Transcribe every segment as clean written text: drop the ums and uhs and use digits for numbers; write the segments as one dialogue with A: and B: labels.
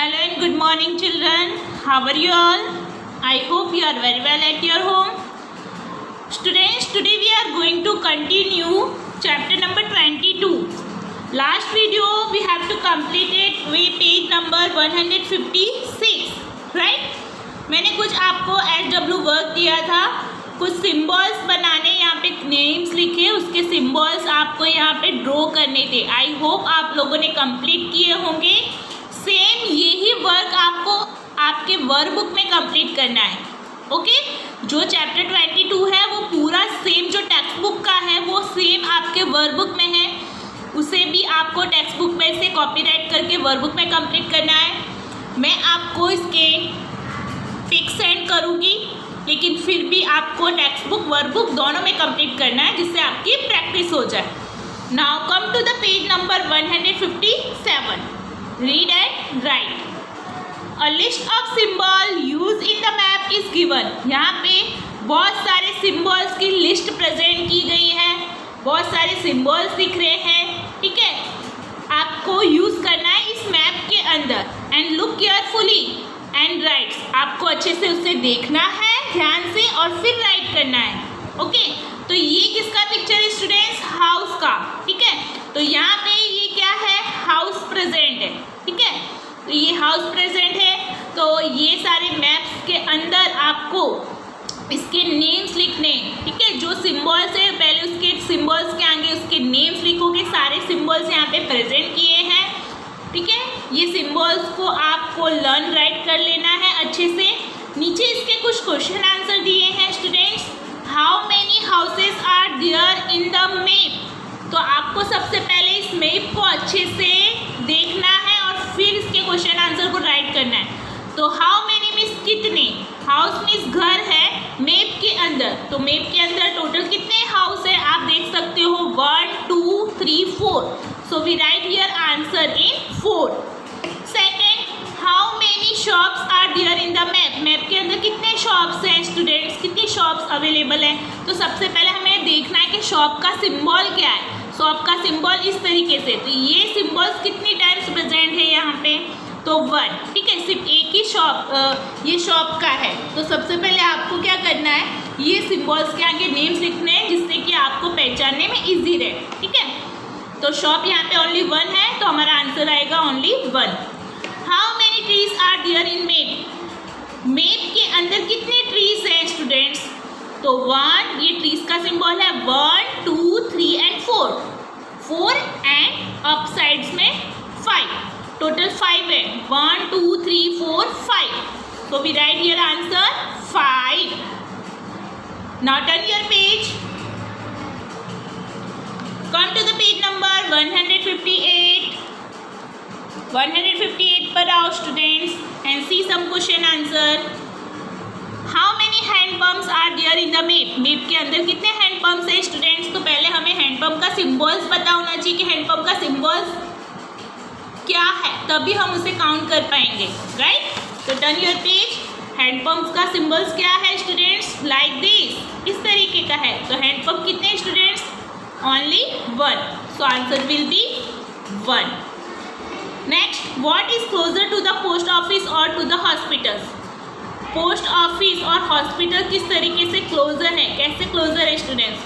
A: Hello and good morning children. How are you all? I hope you are very well at your home. Students, today we are going to continue chapter number 22. Last video we have to complete it with page number 156, right? मैंने कुछ आपको SW work दिया था, कुछ symbols बनाने, यहाँ पे names लिखे, उसके सिम्बॉल्स आपको यहाँ पे ड्रॉ करने थे. आई होप आप लोगों ने कंप्लीट किए होंगे. सेम यही वर्क आपको आपके वर्क बुक में कंप्लीट करना है. ओके, जो चैप्टर 22 है वो पूरा सेम जो टेक्स्ट बुक का है वो सेम आपके वर्क बुक में है. उसे भी आपको टेक्स्ट बुक में से कॉपीराइट करके वर्क बुक में कंप्लीट करना है. मैं आपको इसके पिक सेंड करूँगी, लेकिन फिर भी आपको टेक्स्ट बुक वर्क बुक दोनों में कंप्लीट करना है जिससे आपकी प्रैक्टिस हो जाए. Now come to the page number 157. Read and write. A list of symbol use in the map is given. यहाँ पे बहुत सारे सिंबल्स की लिस्ट प्रेजेंट की गई है. बहुत सारे सिंबल्स दिख रहे हैं. ठीक है, आपको यूज करना है इस मैप के अंदर. And look carefully and right. आपको अच्छे से उसे देखना है ध्यान से और फिर राइट करना है. ओके, तो ये किसका पिक्चर है स्टूडेंट्स? हाउस का. ठीक है, तो यहाँ पे ये क्या है? हाउस प्रेजेंट है. ठीक है, तो ये हाउस प्रेजेंट है. तो ये सारे मैप्स के अंदर आपको इसके नेम्स लिखने. ठीक है, जो सिंबल्स है पहले उसके सिंबल्स के आगे उसके नेम्स लिखोगे. सारे सिंबल्स यहाँ पे प्रेजेंट किए हैं. ठीक है, ये सिंबल्स को आपको लर्न राइट कर लेना है अच्छे से. नीचे इसके कुछ क्वेश्चन आंसर दिए हैं students. How many houses are there in the map. तो आपको सबसे पहले इस मैप को अच्छे से देखना है और फिर इसके क्वेश्चन आंसर को राइट करना है. तो हाउ मेनी मीन्स कितने. हाउस मीन्स घर है मैप के अंदर. तो मैप के अंदर टोटल कितने हाउस है आप देख सकते हो. 1 2 3 4. So we write here answer in 4. Second, how many shops are there in the map. Map के अंदर कितने शॉप्स हैं स्टूडेंट्स, कितनी शॉप्स अवेलेबल हैं. तो सबसे पहले हमें देखना है कि शॉप का सिंबल क्या है. शॉप का सिंबल इस तरीके से. तो ये सिंबल्स कितनी टाइम्स प्रेजेंट है यहाँ पे? तो 1. ठीक है, सिर्फ एक ही शॉप ये शॉप का है. तो सबसे पहले आपको क्या करना है, ये सिंबल्स के आगे नेम्स लिखने हैं जिससे कि आपको पहचानने में ईजी रहे. ठीक है, तो शॉप यहाँ पे ओनली 1 है तो हमारा आंसर आएगा only 1. How many trees are there in map. Map के अंदर कितने ट्रीज हैं स्टूडेंट्स? तो 1, ये ट्रीज का सिंबल है. 1 2 3 एंड 4. 4 एंड अप साइड्स में 5. टोटल 5 है. 1 2 3 4 5. So we write here answer 5. Now turn your page. Come to the page number 158. 158 पर आओ students and see some question answer. How many hand pumps are there in the map. Map के अंदर कितने hand pumps हैं students? तो पहले हमें hand pump का सिंबल्स पता होना चाहिए कि हैंड पम्प का सिंबल्स क्या है, तभी हम उसे काउंट कर पाएंगे. राइट, तो turn your page. Hand pump का सिंबल्स क्या है स्टूडेंट्स? लाइक दिस, इस तरीके का है. तो हैंड पम्प कितने students? Only 1. So answer will be 1. Next, what is closer to the post office or to the hospitals. Post office और हॉस्पिटल किस तरीके से क्लोजर है, कैसे क्लोजर है स्टूडेंट्स?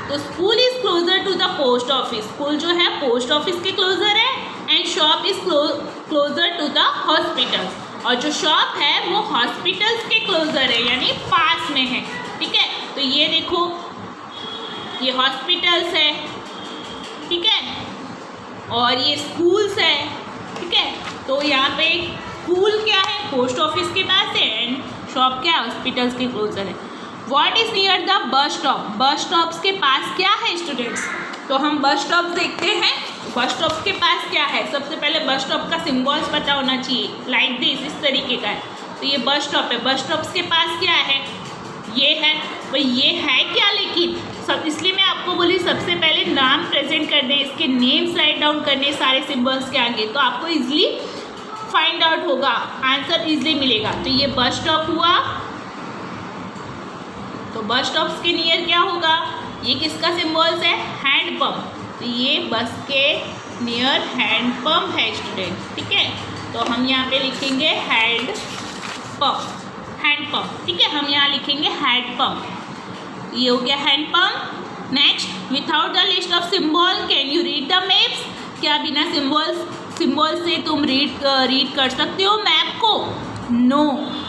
A: तो school is closer to the post office. School जो है पोस्ट ऑफिस के क्लोजर है and shop is closer to the hospitals. और जो शॉप है वो हॉस्पिटल्स के क्लोजर है यानी पास में है. ठीक है, तो ये देखो ये हॉस्पिटल्स है. ठीक है, और ये स्कूल्स है. ठीक है, तो यहाँ पे स्कूल क्या है पोस्ट ऑफिस के पास है एंड शॉप क्या है हॉस्पिटल्स के क्लोजर है. What is near the bus stop. Bus stops के पास क्या है स्टूडेंट्स? तो हम बस स्टॉप देखते हैं. बस स्टॉप के पास क्या है? सबसे पहले बस स्टॉप का सिंबल्स पता होना चाहिए. लाइक दिस, इस तरीके का है. तो ये बस स्टॉप है. बस स्टॉप्स के पास क्या है? ये है. भाई ये है क्या, लेकिन सब इसलिए मैं आपको बोली सबसे पहले नाम प्रेजेंट कर दें, इसके नेम्स राइट डाउन करने सारे सिंबल्स के आगे, तो आपको इजली फाइंड आउट होगा, आंसर इजली मिलेगा. तो ये बस स्टॉप हुआ. तो बस स्टॉप्स के नियर क्या होगा? ये किसका सिंबल्स है? Hand pump. तो ये बस के नियर हैंड पंप है स्टूडेंट. ठीक है, तो हम यहाँ पे लिखेंगे हैंड पंप, हैंड पंप, ठीक है। हम यहाँ लिखेंगे हैंड पंप, ये हो गया hand pump. Next, without the list of symbol can you read the maps? क्या बिना सिंबल से तुम रीड कर सकते हो मैप को? नो,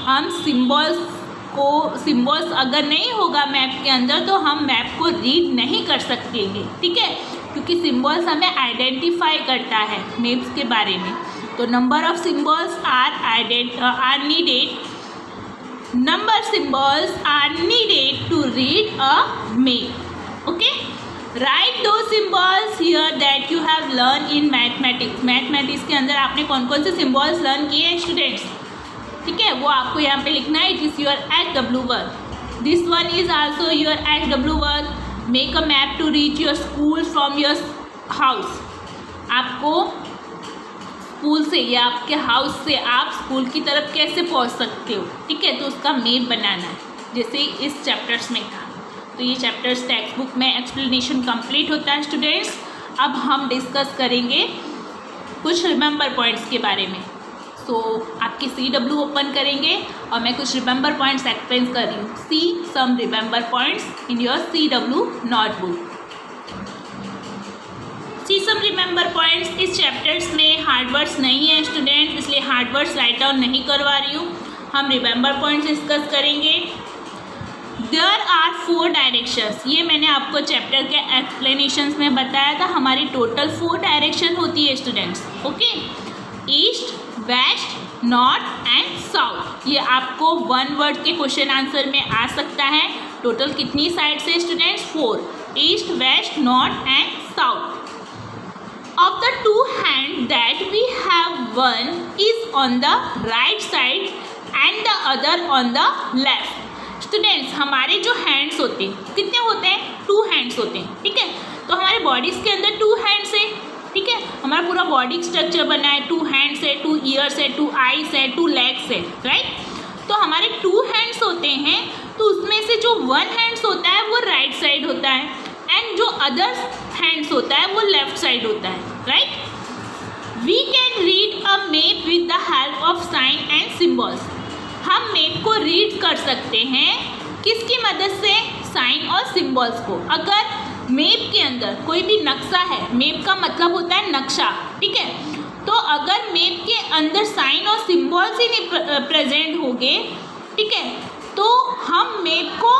A: हम सिंबल्स अगर नहीं होगा मैप के अंदर तो हम मैप को रीड नहीं कर सकेंगे, ठीक है, क्योंकि सिंबल्स हमें आइडेंटिफाई करता है मैप्स के बारे में। तो number of symbols are needed, number symbols are needed to read a map. Okay, right दो symbols here that you have learn in mathematics. Mathematics के अंदर आपने कौन कौन से सिंबल्स लर्न किए हैं स्टूडेंट्स, ठीक है, वो आपको यहाँ पे लिखना है। It is your HW work, this one is also your HW work. Make a map to reach your school from your house. आपको स्कूल से या आपके हाउस से आप स्कूल की तरफ कैसे पहुँच सकते हो, ठीक है, तो उसका मैप बनाना है, जैसे इस चैप्टर्स में था। तो ये चैप्टर्स टेक्स्ट बुक में एक्सप्लेनेशन कंप्लीट होता है स्टूडेंट्स। अब हम डिस्कस करेंगे कुछ रिमेंबर पॉइंट्स के बारे में। तो आपकी CW ओपन करेंगे और मैं कुछ रिमेंबर पॉइंट्स एक्सप्लेन कर रही हूँ। See some remember points in your CW notebook. See some remember points. इस चैप्टर्स में हार्ड वर्ड्स नहीं है स्टूडेंट, इसलिए हार्ड वर्ड्स राइट डाउन नहीं करवा रही हूँ। हम रिमेंबर पॉइंट्स डिस्कस करेंगे। देयर आर 4 डायरेक्शंस, ये मैंने आपको चैप्टर के एक्सप्लेनेशंस में बताया था। हमारी टोटल 4 डायरेक्शन होती है students, okay, east, west, north and south. ये आपको 1 वर्ड के क्वेश्चन आंसर में आ सकता है। टोटल कितनी साइड से students? 4, east, west, north and south. Of the 2 hand that we have, one is on the right side and the other on the left. Students, हमारे जो हैंड्स होते हैं कितने होते हैं? 2 हैंड्स होते हैं, ठीक है। तो हमारे बॉडीज़ के अंदर 2 हैंड्स है, ठीक है। हमारा पूरा बॉडी स्ट्रक्चर बना है, 2 हैंड्स है, 2 ईयर्स है, 2 आईज है, 2 लेग्स है, राइट। तो हमारे 2 हैंड्स होते हैं, तो उसमें से जो 1 हैंड्स होता है वो राइट साइड होता है एंड जो अदर हैंड्स होता है वो लेफ्ट साइड होता है, right. We can read a map with the help of sign and symbols. हम मैप को रीड कर सकते हैं किसकी मदद से? साइन और सिंबल्स को। अगर मैप के अंदर कोई भी नक्शा है, मैप का मतलब होता है नक्शा, ठीक है, तो अगर मैप के अंदर साइन और सिंबल्स ही नहीं प्रेजेंट होंगे, ठीक है, तो हम मैप को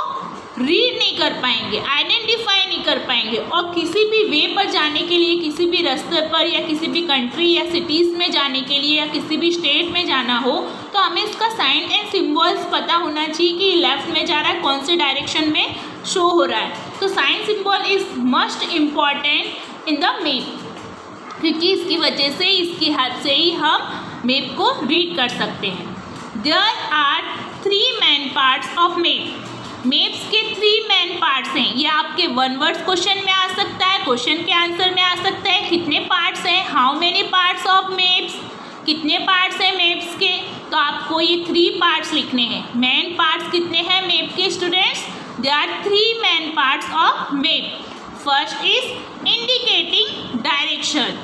A: रीड नहीं कर पाएंगे, आइडेंटिफाई नहीं कर पाएंगे। और किसी भी वे पर जाने के लिए, किसी भी रास्ते पर या किसी भी कंट्री या सिटीज़ में जाने के लिए या किसी भी स्टेट में जाना हो तो हमें इसका साइन एंड सिंबल्स पता होना चाहिए कि लेफ्ट में जा रहा है, कौन से डायरेक्शन में शो हो रहा है। तो sign symbol is must important in the map, क्योंकि इसकी वजह से, इसकी हेल्प से ही हम मैप को रीड कर सकते हैं। There are 3 main parts of map. Maps के 3 मेन पार्ट्स हैं। ये आपके 1 वर्ड क्वेश्चन में आ सकता है, क्वेश्चन के आंसर में आ सकता है। कितने पार्ट्स हैं? How many parts of maps? कितने पार्ट्स हैं मैप्स के? तो आपको ये 3 पार्ट्स लिखने हैं। मेन पार्ट्स कितने हैं मैप के students? There are 3 main parts of map. First is indicating direction,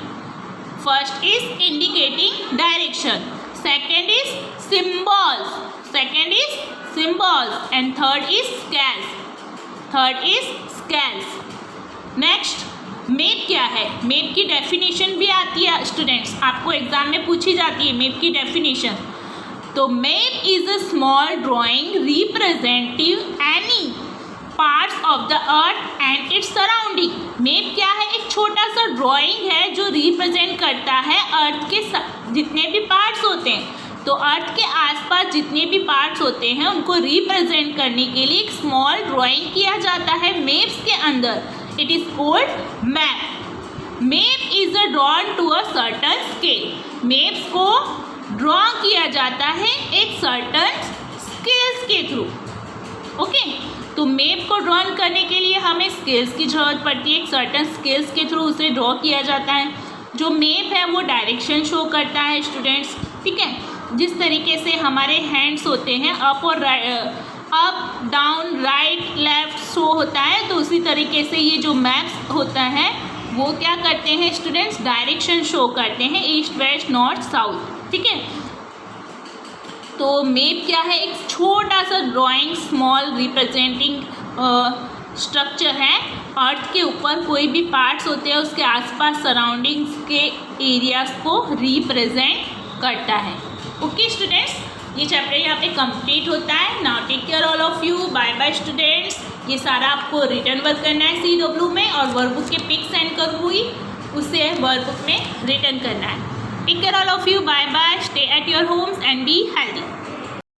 A: first is indicating direction, second is symbols, second is symbols and third is scales, third is scales. Next, map क्या है? Map की definition भी आती है students, आपको exam में पूछी जाती है मैप की डेफिनेशन। तो map is a small drawing representative any parts of the earth and its surrounding. Map क्या है? एक छोटा सा ड्राइंग है जो रिप्रेजेंट करता है अर्थ के जितने भी पार्ट्स होते हैं। तो अर्थ के आसपास जितने भी पार्ट्स होते हैं उनको रिप्रेजेंट करने के लिए एक स्मॉल ड्राइंग किया जाता है मैप्स के अंदर। It is called map. Map is a drawn to a certain scale. Maps को ड्रॉ किया जाता है एक सर्टन स्केल्स के थ्रू, ओके। तो मैप को ड्रॉ करने के लिए हमें स्केल्स की जरूरत पड़ती है, एक सर्टन स्केल्स के थ्रू उसे ड्रॉ किया जाता है। जो मैप है वो डायरेक्शन शो करता है स्टूडेंट्स, ठीक है। जिस तरीके से हमारे हैंड्स होते हैं अप और up down right left show होता है, तो उसी तरीके से ये जो मैप्स होता है वो क्या करते हैं स्टूडेंट्स? डायरेक्शन शो करते हैं, ईस्ट वेस्ट नॉर्थ साउथ, ठीक है। तो मैप क्या है, एक छोटा सा ड्राइंग, स्मॉल रिप्रेजेंटिंग स्ट्रक्चर है। अर्थ के ऊपर कोई भी पार्ट्स होते हैं उसके आसपास सराउंडिंग्स के एरियाज को रिप्रेजेंट करता है। ओके स्टूडेंट्स, ये चैप्टर यहाँ पे कंप्लीट होता है। Now take care all of you, bye bye students. ये सारा आपको रिटर्न वर्क करना है CW में, और वर्कबुक के पिक सेंड करूँगी, उसे वर्कबुक में रिटर्न करना है। Take care all of you, bye bye, stay at your homes and be healthy.